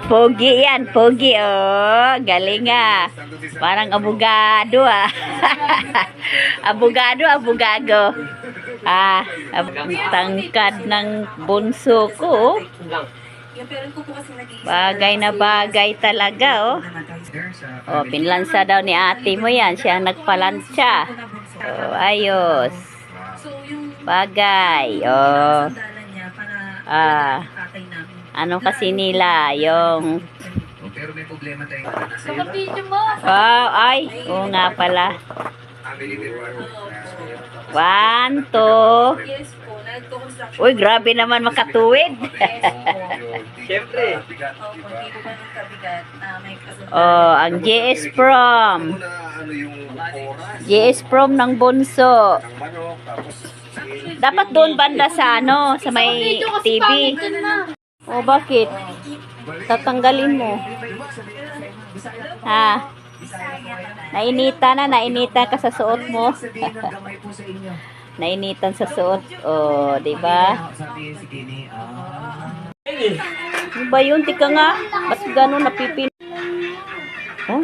Pogi yan, pogi. Oh, galing ah. Parang abogado ah. Abogado, abogago. Tangkad ng bunso ko. Bagay na bagay talaga oh. Oh, pinlansa daw ni ate mo yan. Siya ang nagpalansya. Oh, ayos. Bagay. Oh. Ano kasi nila yung ay, oo nga pala. 1, 2. Uy, grabe naman makatuwid. Siyempre. Oh, ang JS Prom. JS Prom ng bunso. Dapat doon banda sa ano, sa may TV. Oh, bakit? Tatanggalin mo. Nainitan ka sa suot mo. Nainitan sa suot. Oh, 'di ba? Ano ba 'yun? Tika nga. Ba't gano'n napipin? Oh,